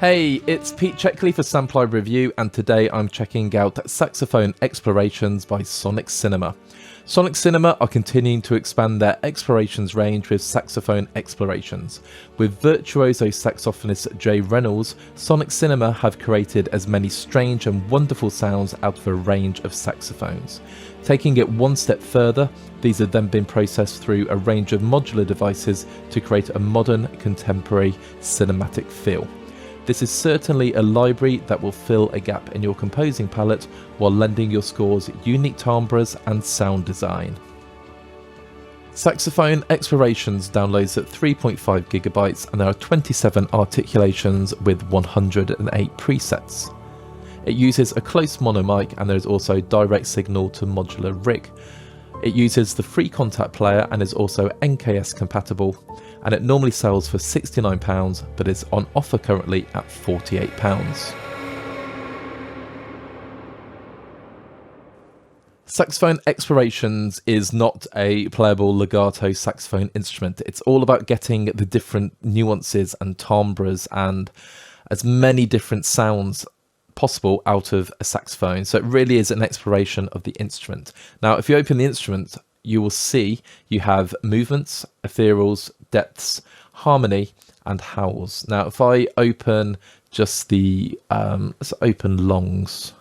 Hey, it's Pete Checkley for Sample Review, and today I'm checking out Saxophone Explorations by Sonixinema. Sonixinema are continuing to expand their Explorations range with Saxophone Explorations. With virtuoso saxophonist Reynolds, Sonixinema have created as many strange and wonderful sounds out of a range of saxophones. Taking it one step further, these have then been processed through a range of modular devices to create a modern, contemporary, cinematic feel. This is certainly a library that will fill a gap in your composing palette while lending your scores unique timbres and sound design. Saxophone Explorations downloads at 3.5 GB and there are 27 articulations with 108 presets. It uses a close mono mic and there is also direct signal to modular rig. It uses the free Kontakt player and is also NKS compatible, and it normally sells for £69 but is on offer currently at £48. Saxophone Explorations is not a playable legato saxophone instrument. It's all about getting the different nuances and timbres and as many different sounds possible out of a saxophone. So it really is an exploration of the instrument. Now, if you open the instrument, you will see you have movements, ethereals, depths, harmony, and howls. Now, if I open just the, let's open longs.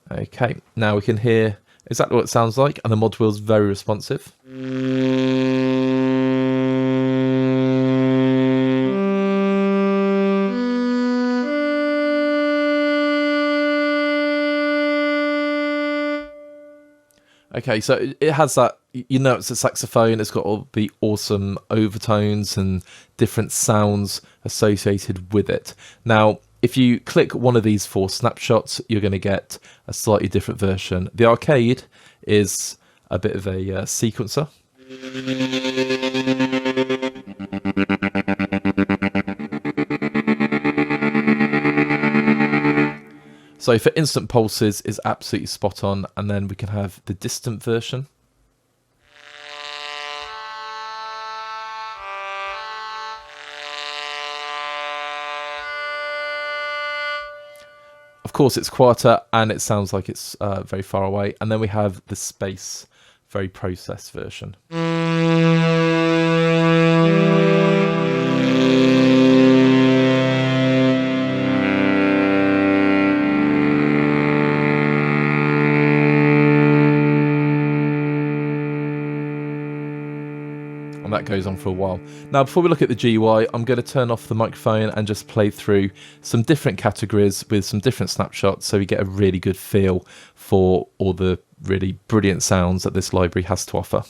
Okay, now we can hear exactly what it sounds like, and the mod wheel is very responsive. Okay, so it has that, you know, it's a saxophone, it's got all the awesome overtones and different sounds associated with it. Now, if you click one of these 4 snapshots, you're going to get a slightly different version. The arcade is a bit of a sequencer. So for instant pulses is absolutely spot on, and then we can have the distant version. Of course it's quieter and it sounds like it's very far away, and then we have the space, very processed version. And that goes on for a while. Now, before we look at the GUI, I'm going to turn off the microphone and just play through some different categories with some different snapshots so we get a really good feel for all the really brilliant sounds that this library has to offer.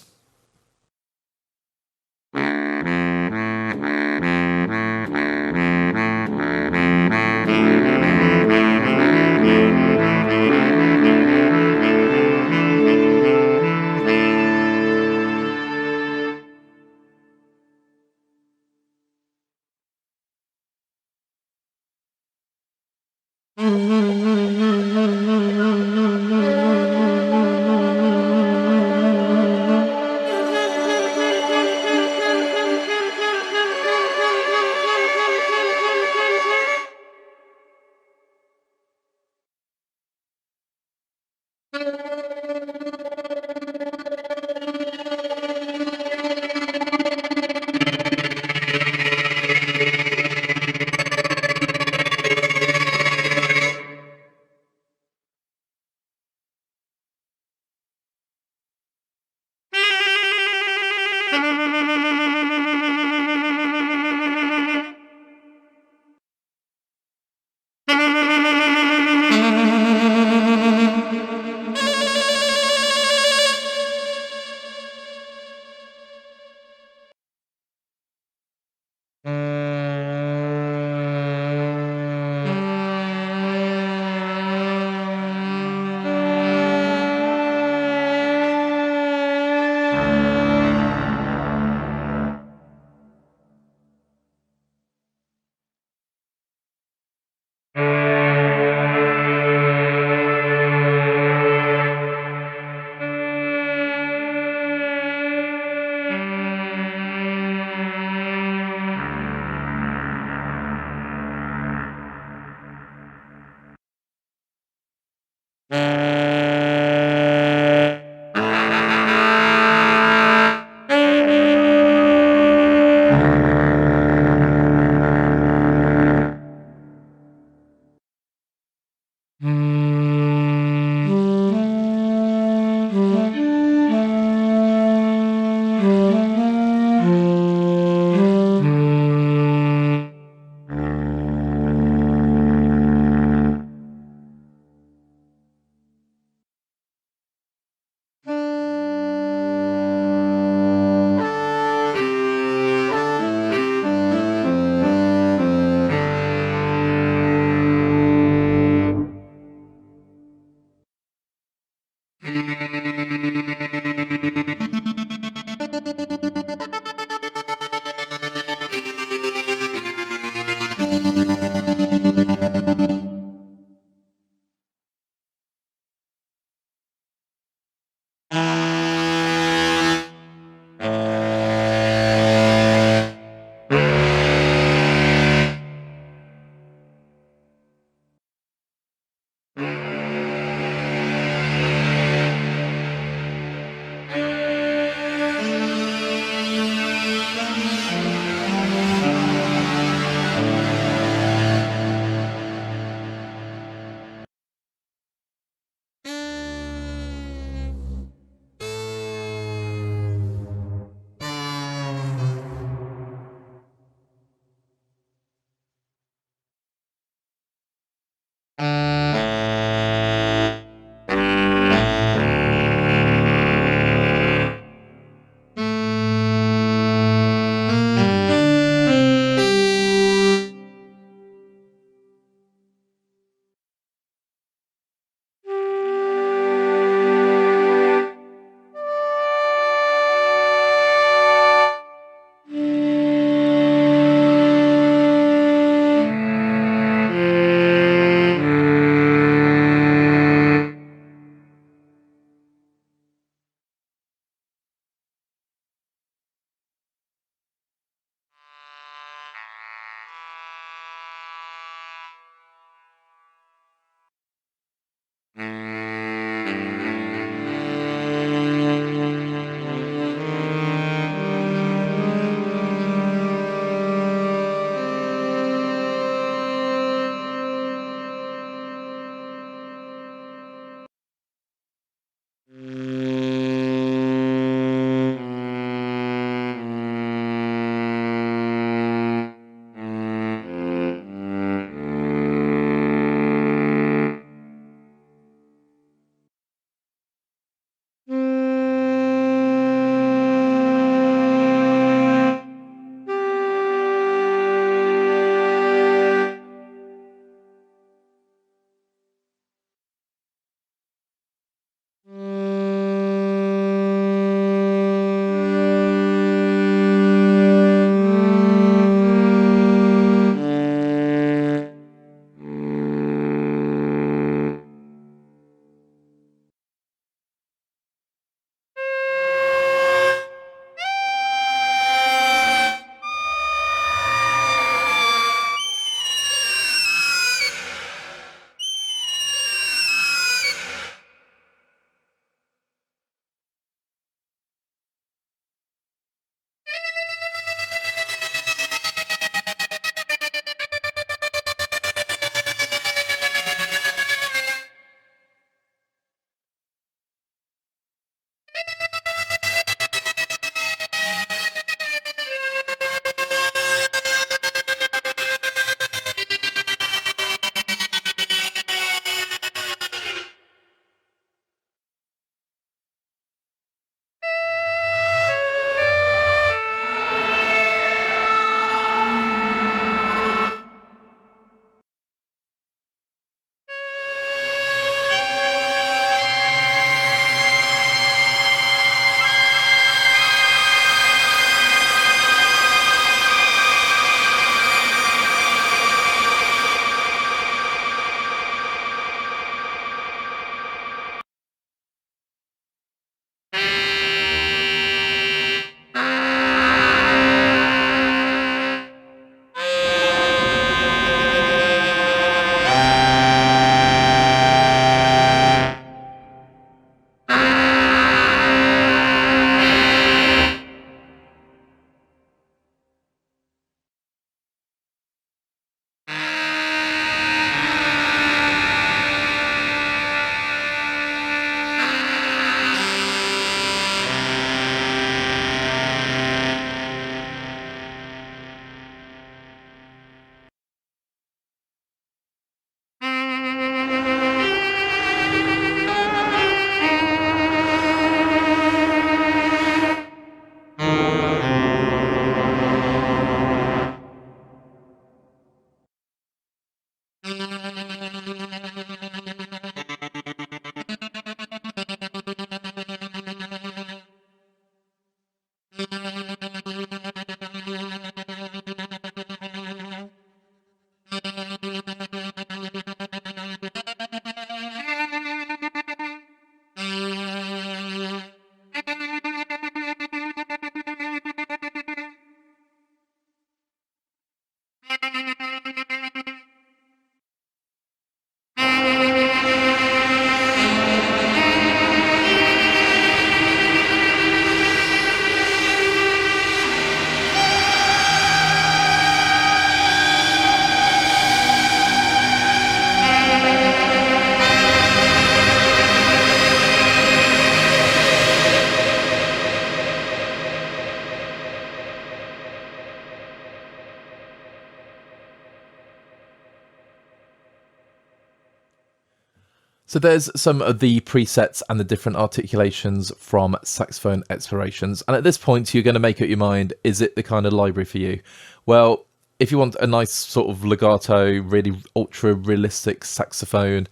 So there's some of the presets and the different articulations from Saxophone Explorations. And at this point, you're going to make up your mind, is it the kind of library for you? Well, if you want a nice sort of legato, really ultra realistic saxophone,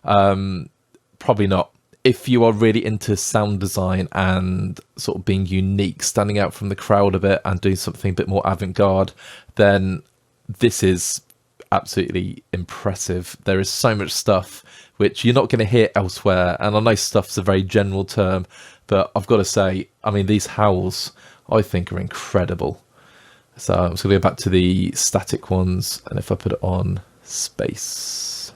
probably not. If you are really into sound design and sort of being unique, standing out from the crowd a bit and doing something a bit more avant-garde, then this is absolutely impressive. There is so much stuff which you're not going to hear elsewhere, and I know stuff's a very general term, but I've got to say, I mean, these howls I think are incredible. So I'm just going to go back to the static ones, and if I put it on space,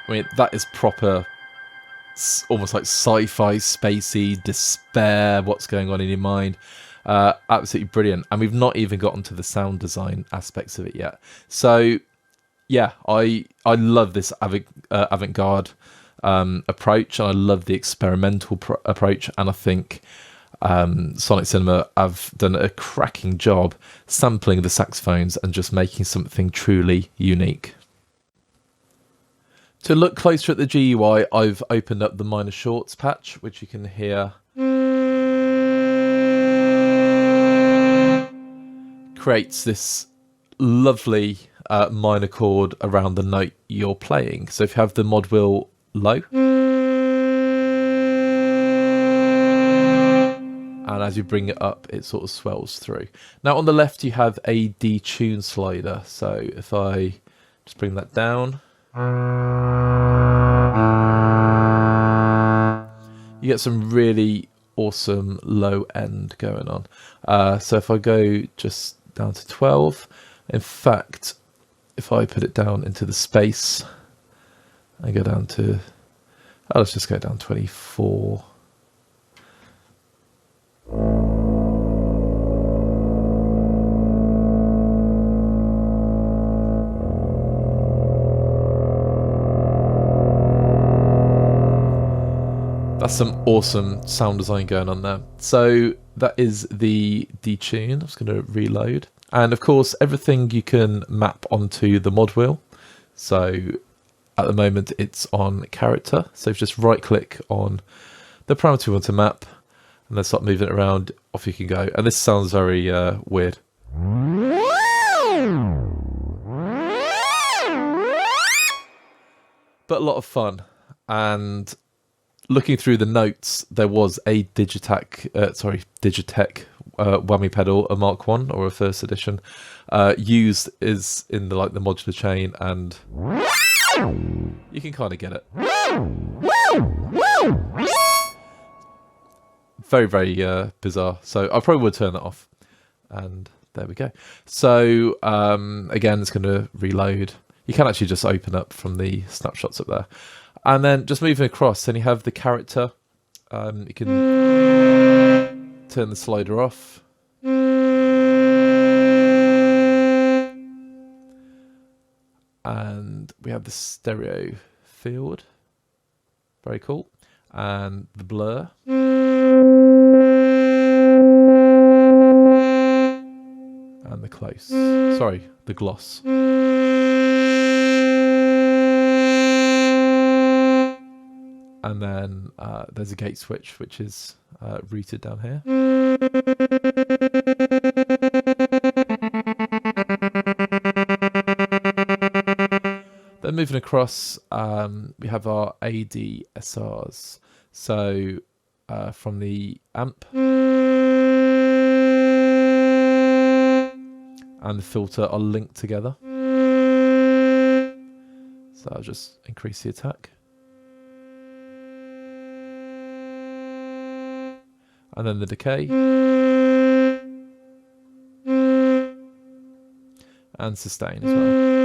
I mean, that is proper, almost like sci-fi, spacey, despair, what's going on in your mind. Absolutely brilliant. And we've not even gotten to the sound design aspects of it yet. So, yeah, I love this avant-garde approach, and I love the experimental approach, and I think Sonixinema have done a cracking job sampling the saxophones and just making something truly unique. To look closer at the GUI, I've opened up the minor shorts patch, which you can hear creates this lovely minor chord around the note you're playing. So if you have the mod wheel low, and as you bring it up, it sort of swells through. Now on the left, you have a detune slider. So if I just bring that down, you get some really awesome low end going on. So if I go just down to 12, in fact, if I put it down into the space, I go down to, let's just go down 24. That's some awesome sound design going on there. So that is the detune. I'm just going to reload. And of course, everything you can map onto the mod wheel. So at the moment, it's on character. So if you just right click on the parameter you want to map, and then start moving it around, off you can go. And this sounds very weird. But a lot of fun. And looking through the notes, there was a Digitech whammy pedal, a Mark 1 or a first edition, used is in the the modular chain, and you can kind of get it. Very, very bizarre. So I probably would turn that off. And there we go. So again, it's going to reload. You can actually just open up from the snapshots up there. And then just moving across, then you have the character. You can turn the slider off. And we have the stereo field. Very cool. And the blur. And the close. Sorry, the gloss. And then there's a gate switch, which is routed down here. Then moving across, we have our ADSRs. So from the amp and the filter are linked together. So I'll just increase the attack. And then the decay. And sustain as well.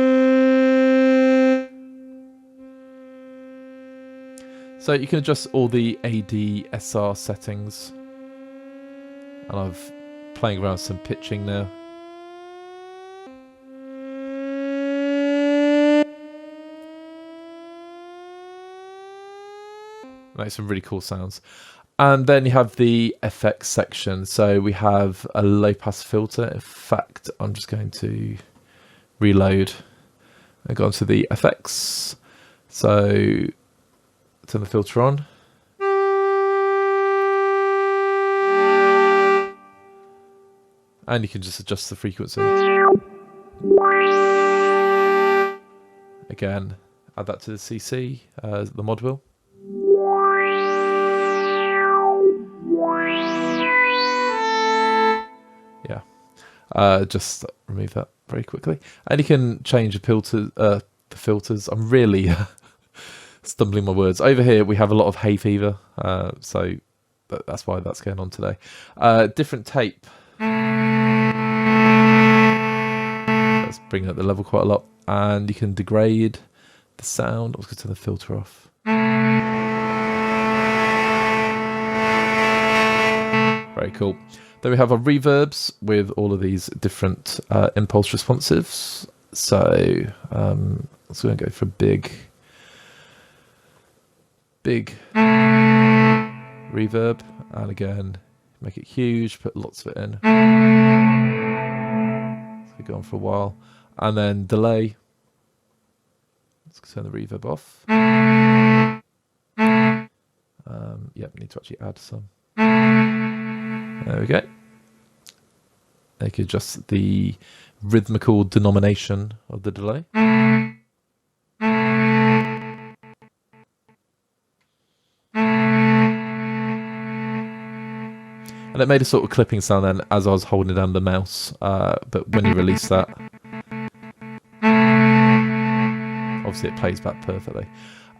So you can adjust all the ADSR settings. And I'm playing around with some pitching now. Makes some really cool sounds. And then you have the effects section. So we have a low pass filter. In fact, I'm just going to reload and go onto the effects. So turn the filter on. And you can just adjust the frequency. Again, add that to the CC, the mod wheel. Yeah, just remove that very quickly. And you can change the filters. I'm really stumbling my words. Over here, we have a lot of hay fever, so that's why that's going on today. Different tape. That's bringing up the level quite a lot. And you can degrade the sound. I was going to turn the filter off. Very cool. Then we have our reverbs with all of these different impulse responsives. So let's go and go for big reverb. And again, make it huge, put lots of it in. So go on for a while. And then delay. Let's turn the reverb off. Yep, we need to actually add some. There we go. You can adjust the rhythmical denomination of the delay. And it made a sort of clipping sound then as I was holding down the mouse. But when you release that, obviously it plays back perfectly.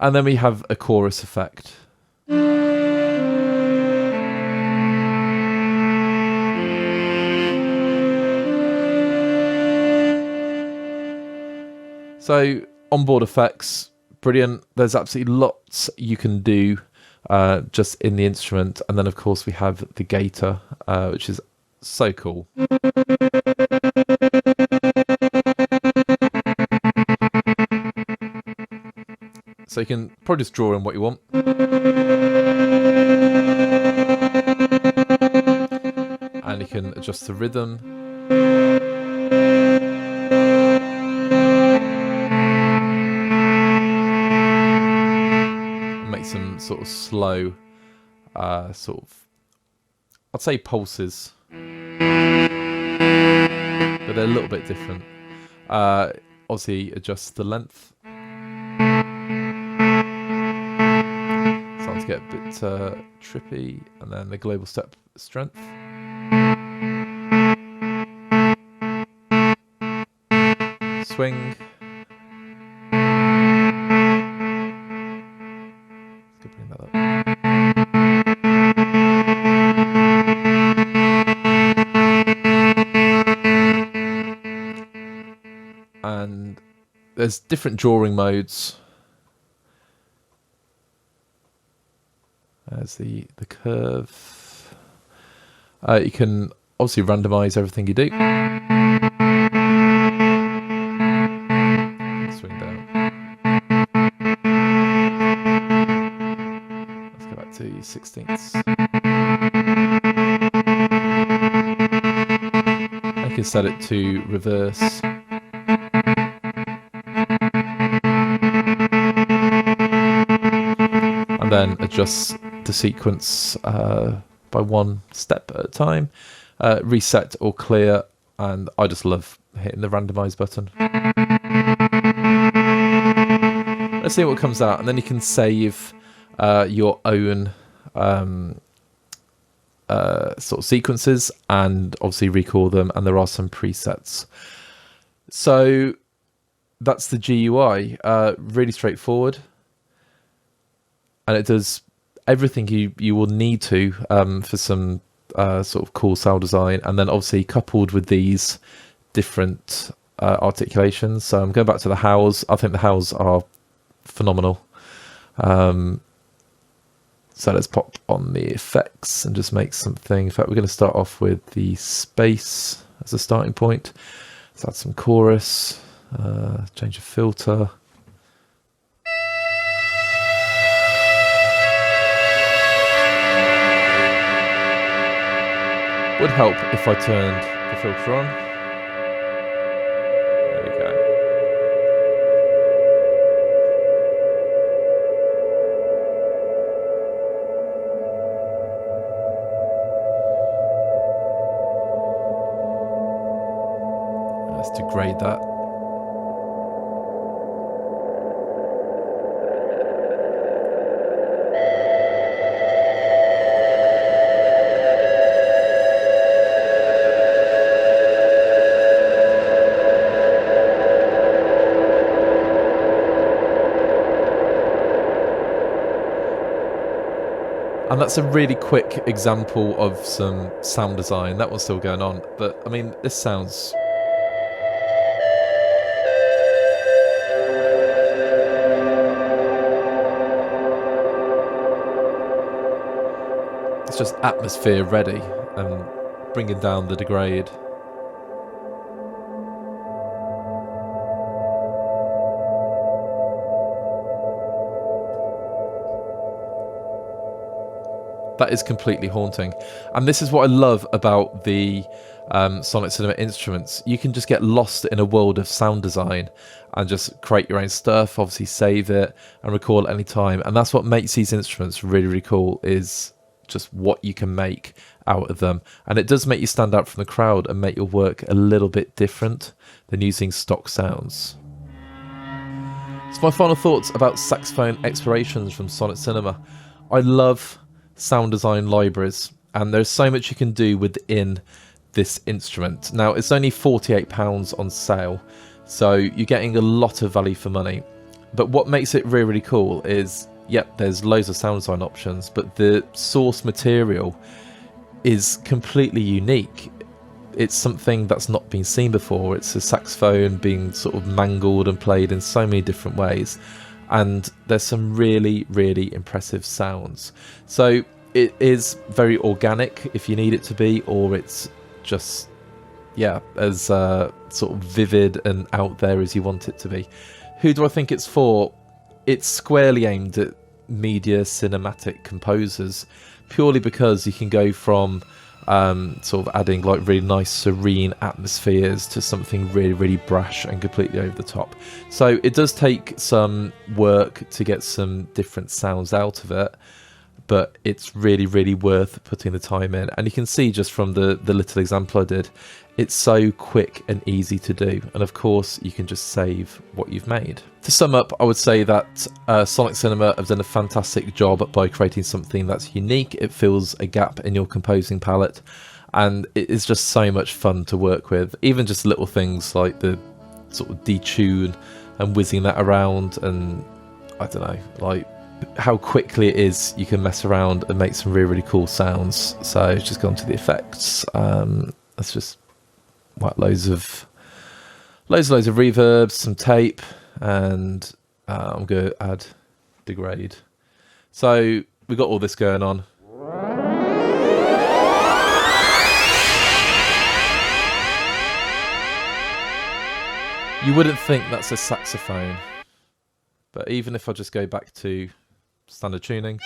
And then we have a chorus effect. So onboard effects, brilliant. There's absolutely lots you can do just in the instrument. And then of course we have the gator, which is so cool. So you can probably just draw in what you want. And you can adjust the rhythm. Make some sort of slow, I'd say pulses. But they're a little bit different. Obviously adjust the length. Starting to get a bit trippy. And then the global step strength. Swing. Let's bring that up. And there's different drawing modes. There's the curve. You can obviously randomize everything you do. Swing down. Let's go back to 16ths. I can set it to reverse. And then adjust the sequence by one step at a time. Reset or clear, and I just love hitting the randomize button. Let's see what comes out, and then you can save your own sort of sequences and obviously record them, and there are some presets. So that's the GUI, really straightforward. And it does everything you will need to for some sort of cool sound design. And then obviously coupled with these different articulations. So I'm going back to the howls. I think the howls are phenomenal. So let's pop on the effects and just make something. In fact, we're going to start off with the space as a starting point. Let's add some chorus, change the filter. Would help if I turned the filter on. There we go. Let's degrade that. And that's a really quick example of some sound design. That one's still going on, but I mean, this sounds... It's just atmosphere ready and bringing down the degrade. That is completely haunting. And this is what I love about the Sonixinema instruments. You can just get lost in a world of sound design and just create your own stuff, obviously save it and record at any time. And that's what makes these instruments really, really cool, is just what you can make out of them. And it does make you stand out from the crowd and make your work a little bit different than using stock sounds. So my final thoughts about Saxophone Explorations from Sonixinema. I love sound design libraries, and there's so much you can do within this instrument. Now, it's only £48 on sale, so you're getting a lot of value for money. But what makes it really, really cool is, yep, there's loads of sound design options, but the source material is completely unique. It's something that's not been seen before. It's a saxophone being sort of mangled and played in so many different ways. And there's some really, really impressive sounds. So it is very organic if you need it to be, or it's just, yeah, as sort of vivid and out there as you want it to be. Who do I think it's for? It's squarely aimed at media cinematic composers, purely because you can go from sort of adding like really nice serene atmospheres to something really, really brash and completely over the top. So it does take some work to get some different sounds out of it, but it's really, really worth putting the time in. And you can see just from the little example I did, it's so quick and easy to do. And of course, you can just save what you've made. To sum up, I would say that Sonixinema have done a fantastic job by creating something that's unique. It fills a gap in your composing palette, and it is just so much fun to work with. Even just little things like the sort of detune and whizzing that around, and I don't know, like how quickly it is you can mess around and make some really, really cool sounds. So just go on to the effects. Let's just whack loads of reverb, some tape, and I'm going to add degrade. So we've got all this going on. You wouldn't think that's a saxophone, but even if I just go back to standard tuning,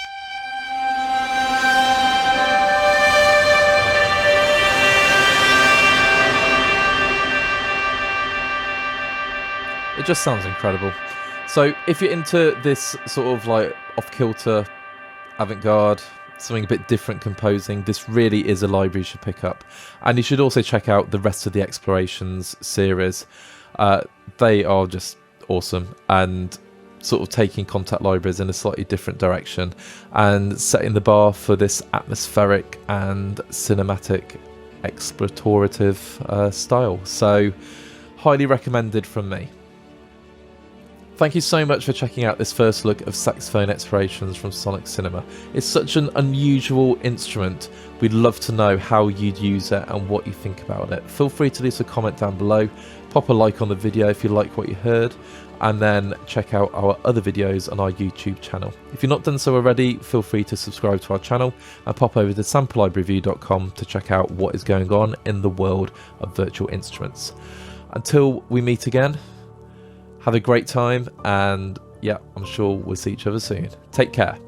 it just sounds incredible. So if you're into this sort of like off-kilter, avant-garde, something a bit different composing, this really is a library you should pick up. And you should also check out the rest of the Explorations series. They are just awesome, and sort of taking Kontakt libraries in a slightly different direction and setting the bar for this atmospheric and cinematic explorative style. So highly recommended from me. Thank you so much for checking out this first look of Saxophone Explorations from Sonixinema. It's such an unusual instrument. We'd love to know how you'd use it and what you think about it. Feel free to leave a comment down below. pop a like on the video if you like what you heard, and then check out our other videos on our YouTube channel. If you've not done so already, feel free to subscribe to our channel and pop over to samplelibraryreview.com to check out what is going on in the world of virtual instruments. Until we meet again, have a great time, and yeah, I'm sure we'll see each other soon. Take care.